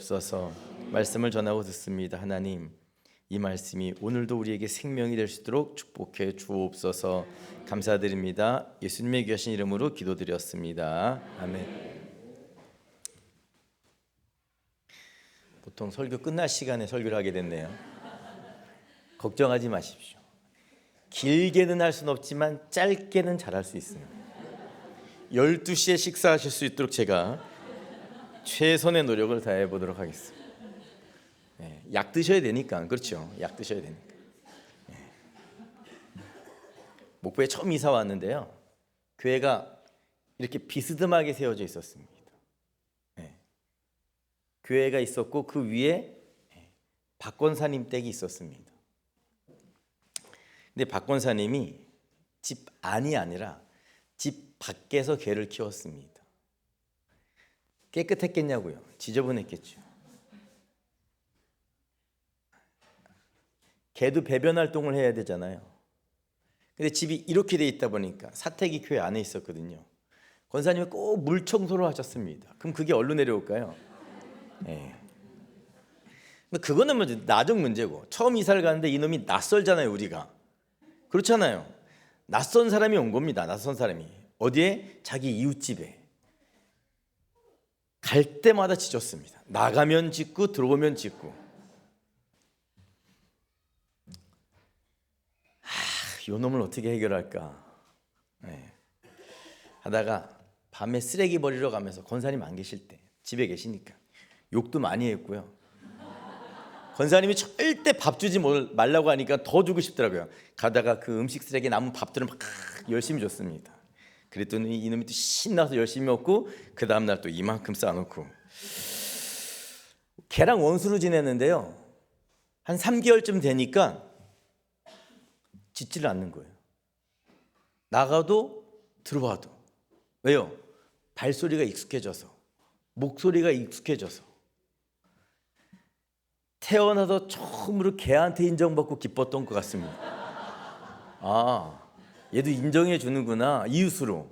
주옵소서. 말씀을 전하고 듣습니다. 하나님, 이 말씀이 오늘도 우리에게 생명이 될 수 있도록 축복해 주옵소서. 감사드립니다. 예수님의 귀하신 이름으로 기도드렸습니다. 아멘. 보통 설교 끝날 시간에 설교를 하게 됐네요. 걱정하지 마십시오. 길게는 할 수는 없지만 짧게는 잘할 수 있습니다. 12시에 식사하실 수 있도록 제가 최선의 노력을 다해 보도록 하겠습니다. 약 드셔야 되니까. 그렇죠? 약 드셔야 되니까. 목포에 처음 이사 왔는데요, 교회가 이렇게 비스듬하게 세워져 있었습니다. 교회가 있었고 그 위에 박 권사님 댁이 있었습니다. 근데 박 권사님이 집 안이 아니라 집 밖에서 개를 키웠습니다. 깨끗했겠냐고요? 지저분했겠죠. 개도 배변 활동을 해야 되잖아요. 근데 집이 이렇게 돼 있다 보니까 사택이 교회 안에 있었거든요. 권사님이 꼭 물 청소를 하셨습니다. 그럼 그게 어디로 내려올까요? 그거는 뭐 나중 문제고, 처음 이사를 가는데 이놈이 낯설잖아요. 우리가 그렇잖아요. 낯선 사람이 온 겁니다. 낯선 사람이 어디에? 자기 이웃집에. 갈 때마다 짖었습니다. 나가면 짖고 들어오면 짖고. 요 놈을 어떻게 해결할까 하다가 밤에 쓰레기 버리러 가면서, 권사님 안 계실 때 집에 계시니까 욕도 많이 했고요. 권사님이 절대 밥 주지 말라고 하니까 더 주고 싶더라고요. 가다가 그 음식 쓰레기 남은 밥들을 막 열심히 줬습니다. 그랬더니 이놈이 또 신나서 열심히 먹고 그 다음날 또 이만큼 쌓아놓고. 걔랑 원수로 지냈는데요, 한 3개월쯤 되니까 짖지를 않는 거예요. 나가도 들어와도. 왜요? 발소리가 익숙해져서, 목소리가 익숙해져서. 태어나서 처음으로 개한테 인정받고 기뻤던 것 같습니다. 아, 얘도 인정해 주는구나, 이웃으로.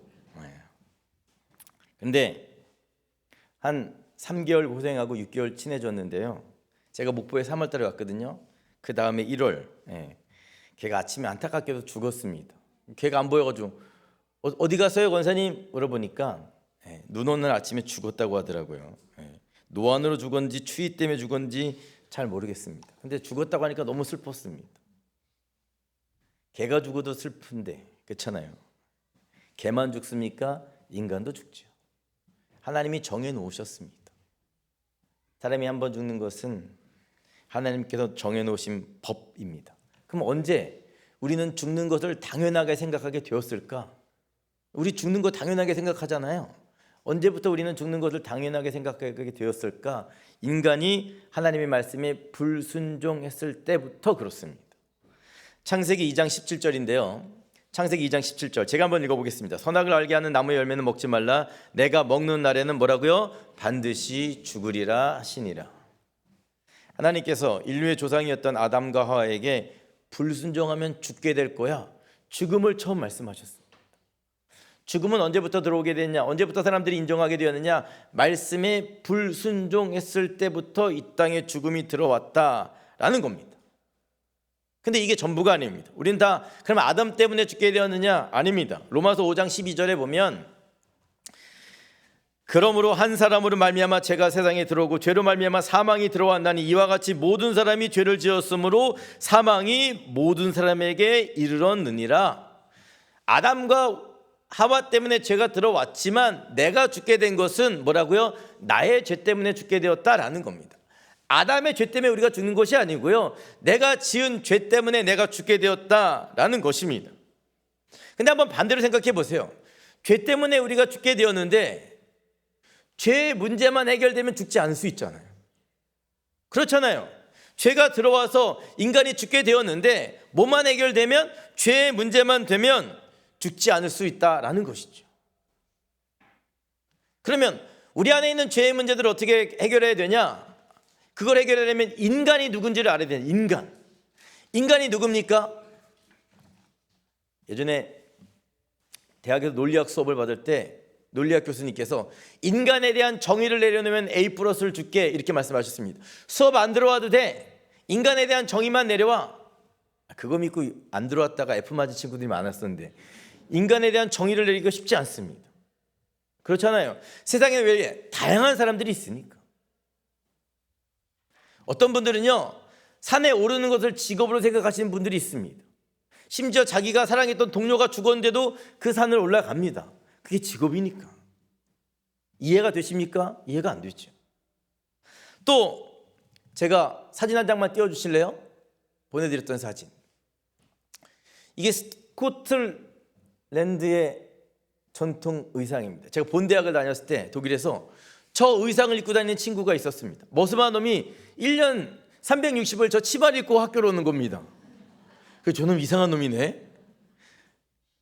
근데 한 3개월 고생하고 6개월 친해졌는데요, 제가 목포에 3월 달에 왔거든요. 그 다음에 1월 걔가 아침에 안타깝게도 죽었습니다. 걔가 안 보여가지고 어디 갔어요 권사님? 물어보니까 눈 오는 아침에 죽었다고 하더라고요. 노안으로 죽었는지 추위 때문에 죽었는지 잘 모르겠습니다. 근데 죽었다고 하니까 너무 슬펐습니다. 개가 죽어도 슬픈데, 그렇잖아요. 개만 죽습니까? 인간도 죽죠. 하나님이 정해 놓으셨습니다. 사람이 한번 죽는 것은 하나님께서 정해 놓으신 법입니다. 그럼 언제 우리는 죽는 것을 당연하게 생각하게 되었을까? 우리 죽는 거 당연하게 생각하잖아요. 언제부터 우리는 죽는 것을 당연하게 생각하게 되었을까? 인간이 하나님의 말씀에 불순종했을 때부터 그렇습니다. 창세기 2장 17절인데요. 창세기 2장 17절 제가 한번 읽어보겠습니다. 선악을 알게 하는 나무의 열매는 먹지 말라. 내가 먹는 날에는 뭐라고요? 반드시 죽으리라 하시니라. 하나님께서 인류의 조상이었던 아담과 하와에게 불순종하면 죽게 될 거야, 죽음을 처음 말씀하셨습니다. 죽음은 언제부터 들어오게 됐냐? 언제부터 사람들이 인정하게 되었느냐? 말씀에 불순종했을 때부터 이 땅에 죽음이 들어왔다라는 겁니다. 근데 이게 전부가 아닙니다. 우린 다 그럼 아담 때문에 죽게 되었느냐? 아닙니다. 로마서 5장 12절에 보면, 그러므로 한 사람으로 말미암아 죄가 세상에 들어오고 죄로 말미암아 사망이 들어왔나니 이와 같이 모든 사람이 죄를 지었으므로 사망이 모든 사람에게 이르렀느니라. 아담과 하와 때문에 죄가 들어왔지만 내가 죽게 된 것은 뭐라고요? 나의 죄 때문에 죽게 되었다라는 겁니다. 아담의 죄 때문에 우리가 죽는 것이 아니고요, 내가 지은 죄 때문에 내가 죽게 되었다라는 것입니다. 근데 한번 반대로 생각해 보세요. 죄 때문에 우리가 죽게 되었는데 죄의 문제만 해결되면 죽지 않을 수 있잖아요. 그렇잖아요. 죄가 들어와서 인간이 죽게 되었는데 뭐만 해결되면, 죄의 문제만 되면 죽지 않을 수 있다라는 것이죠. 그러면 우리 안에 있는 죄의 문제들을 어떻게 해결해야 되냐? 그걸 해결하려면 인간이 누군지를 알아야 돼요. 인간이 누굽니까? 예전에 대학에서 논리학 수업을 받을 때 논리학 교수님께서 인간에 대한 정의를 내려놓으면 A 플러스를 줄게 이렇게 말씀하셨습니다. 수업 안 들어와도 돼. 인간에 대한 정의만 내려와. 그거 믿고 안 들어왔다가 F 맞은 친구들이 많았었는데 인간에 대한 정의를 내리기가 쉽지 않습니다. 그렇잖아요. 세상에 왜 다양한 사람들이 있으니까. 어떤 분들은요, 산에 오르는 것을 직업으로 생각하시는 분들이 있습니다. 심지어 자기가 사랑했던 동료가 죽었는데도 그 산을 올라갑니다. 그게 직업이니까. 이해가 되십니까? 이해가 안 되죠. 또 제가 사진 한 장만 띄워주실래요? 보내드렸던 사진. 이게 스코틀랜드의 전통 의상입니다. 제가 본 대학을 다녔을 때 독일에서 저 의상을 입고 다니는 친구가 있었습니다. 머스마 놈이 1년 360일 저 치마를 입고 학교로 오는 겁니다. 그래서 저놈 이상한 놈이네.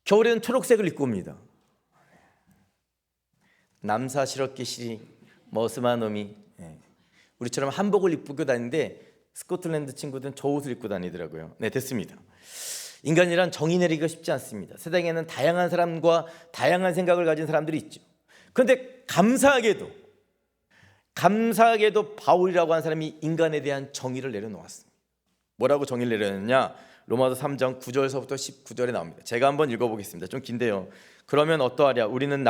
겨울에는 초록색을 입고 옵니다. 남사 실업기시 머스마 놈이 우리처럼 한복을 입고 다니는데 스코틀랜드 친구들은 저 옷을 입고 다니더라고요. 네, 됐습니다. 인간이란 정의 내리기가 쉽지 않습니다. 세상에는 다양한 사람과 다양한 생각을 가진 사람들이 있죠. 그런데 감사하게도 바울이라고 하는 사람이 인간에 대한 정의를 내려놓았습니다. 뭐라고 정의를 내려놨냐? 로마서 3장 9절서부터 19절에 나옵니다. 제가 한번 읽어보겠습니다. 좀 긴데요. 그러면 어떠하랴? 우리는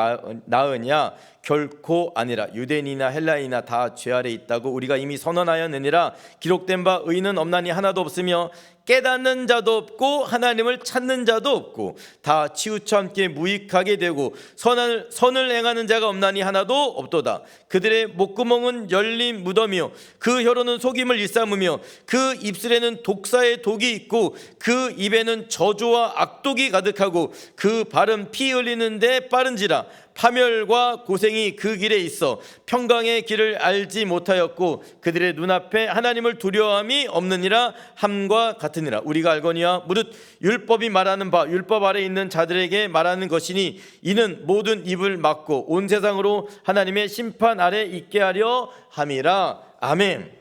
나으냐? 결코 아니라. 유대인이나 헬라인이나 다 죄 아래 있다고 우리가 이미 선언하였느니라. 기록된 바 의인은 없나니 하나도 없으며 깨닫는 자도 없고 하나님을 찾는 자도 없고 다 치우쳐 함께 무익하게 되고 선을 행하는 자가 없나니 하나도 없도다. 그들의 목구멍은 열린 무덤이요 그 혀로는 속임을 일삼으며 그 입술에는 독사의 독이 있고 그 입에는 저주와 악독이 가득하고 그 발은 피 흘리는데 빠른지라. 파멸과 고생이 그 길에 있어 평강의 길을 알지 못하였고 그들의 눈앞에 하나님을 두려워함이 없느니라 함과 같으니라. 우리가 알거니와 무릇 율법이 말하는 바 율법 아래 있는 자들에게 말하는 것이니 이는 모든 입을 막고 온 세상으로 하나님의 심판 아래 있게 하려 함이라. 아멘.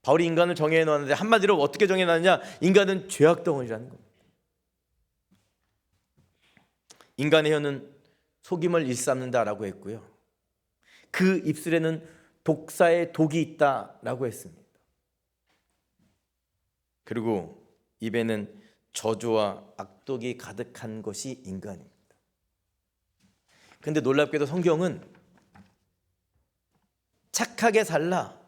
바울이 인간을 정해 놓았는데 한마디로 어떻게 정해 놨느냐? 인간은 죄악 덩어리라는 겁니다. 인간의 혀는 속임을 일삼는다라고 했고요. 그 입술에는 독사의 독이 있다라고 했습니다. 그리고 입에는 저주와 악독이 가득한 것이 인간입니다. 그런데 놀랍게도 성경은 착하게 살라,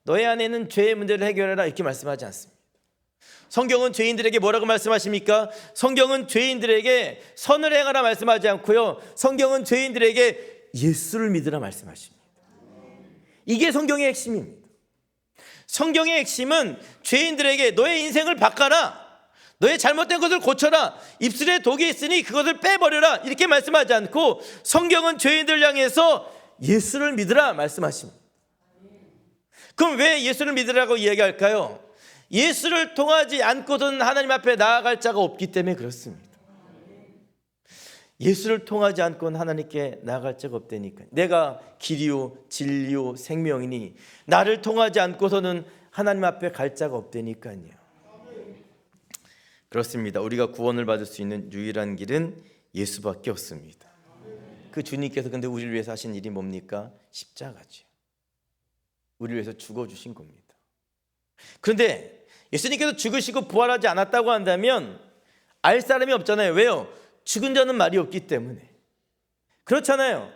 너의 안에는 죄의 문제를 해결해라 이렇게 말씀하지 않습니다. 성경은 죄인들에게 뭐라고 말씀하십니까? 성경은 죄인들에게 선을 행하라 말씀하지 않고요. 성경은 죄인들에게 예수를 믿으라 말씀하십니다. 이게 성경의 핵심입니다. 성경의 핵심은 죄인들에게 너의 인생을 바꿔라, 너의 잘못된 것을 고쳐라, 입술에 독이 있으니 그것을 빼버려라 이렇게 말씀하지 않고 성경은 죄인들 향해서 예수를 믿으라 말씀하십니다. 그럼 왜 예수를 믿으라고 이야기할까요? 예수를 통하지 않고서는 하나님 앞에 나아갈 자가 없기 때문에 그렇습니다. 예수를 통하지 않고는 하나님께 나아갈 자가 없다니까요. 내가 길이요 진리요 생명이니 나를 통하지 않고서는 하나님 앞에 갈 자가 없다니까요. 그렇습니다. 우리가 구원을 받을 수 있는 유일한 길은 예수밖에 없습니다. 그 주님께서 근데 우리를 위해서 하신 일이 뭡니까? 십자가죠. 우리를 위해서 죽어주신 겁니다. 그런데 예수님께서 죽으시고 부활하지 않았다고 한다면 알 사람이 없잖아요. 왜요? 죽은 자는 말이 없기 때문에. 그렇잖아요.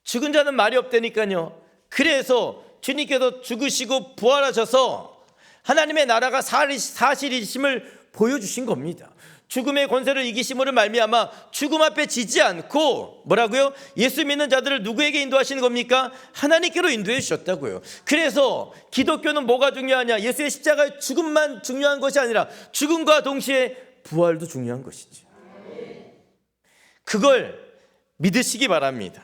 죽은 자는 말이 없다니까요. 그래서 주님께서 죽으시고 부활하셔서 하나님의 나라가 사실이심을 보여주신 겁니다. 죽음의 권세를 이기심으로 말미암아 죽음 앞에 지지 않고 뭐라고요? 예수 믿는 자들을 누구에게 인도하시는 겁니까? 하나님께로 인도해 주셨다고요. 그래서 기독교는 뭐가 중요하냐? 예수의 십자가의 죽음만 중요한 것이 아니라 죽음과 동시에 부활도 중요한 것이죠. 그걸 믿으시기 바랍니다.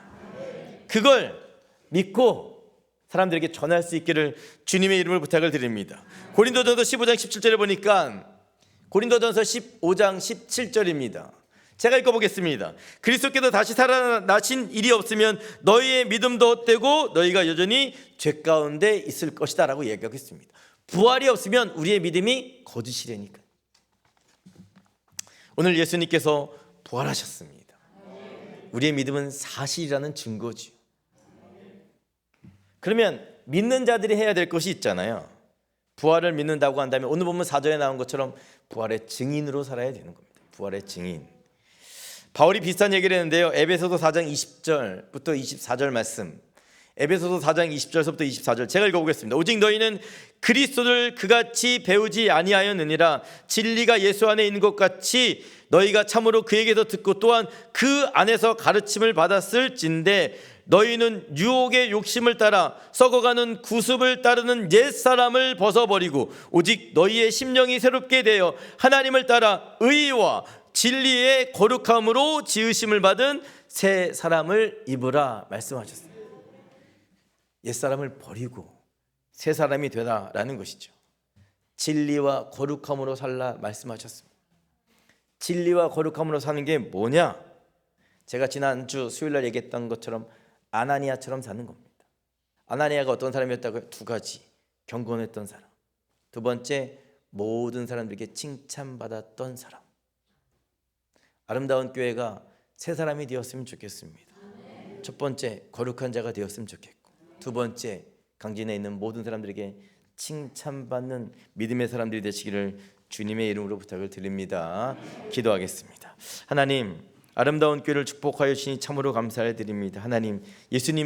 그걸 믿고 사람들에게 전할 수 있기를 주님의 이름으로 부탁을 드립니다. 고린도전서 15장 17절에 보니까 고린도전서 15장 17절입니다. 제가 읽어보겠습니다. 그리스도께서 다시 살아나신 일이 없으면 너희의 믿음도 헛되고 너희가 여전히 죄 가운데 있을 것이다 라고 얘기하겠습니다. 부활이 없으면 우리의 믿음이 거짓이라니까요. 오늘 예수님께서 부활하셨습니다. 우리의 믿음은 사실이라는 증거지요. 그러면 믿는 자들이 해야 될 것이 있잖아요. 부활을 믿는다고 한다면 오늘 보면 4절에 나온 것처럼 부활의 증인으로 살아야 되는 겁니다. 부활의 증인. 바울이 비슷한 얘기를 했는데요. 에베소서 4장 20절부터 24절 말씀. 에베소서 4장 20절부터 24절 제가 읽어보겠습니다. 오직 너희는 그리스도를 그같이 배우지 아니하였느니라. 진리가 예수 안에 있는 것 같이 너희가 참으로 그에게서 듣고 또한 그 안에서 가르침을 받았을진데 너희는 유혹의 욕심을 따라 썩어가는 구습을 따르는 옛사람을 벗어버리고 오직 너희의 심령이 새롭게 되어 하나님을 따라 의와 진리의 거룩함으로 지으심을 받은 새 사람을 입으라 말씀하셨습니다. 옛사람을 버리고 새 사람이 되라라는 것이죠. 진리와 거룩함으로 살라 말씀하셨습니다. 진리와 거룩함으로 사는 게 뭐냐? 제가 지난주 수요일날 얘기했던 것처럼 아나니아처럼 사는 겁니다. 아나니아가 어떤 사람이었다고요? 두 가지. 경건했던 사람. 두 번째, 모든 사람들에게 칭찬받았던 사람. 아름다운 교회가 새 사람이 되었으면 좋겠습니다. 첫 번째, 거룩한 자가 되었으면 좋겠고, 두 번째, 강진에 있는 모든 사람들에게 칭찬받는 믿음의 사람들이 되시기를 주님의 이름으로 부탁을 드립니다. 기도하겠습니다. 하나님, 아름다운 교회를 축복하여 주시니 참으로 감사를 드립니다. 하나님, 예수님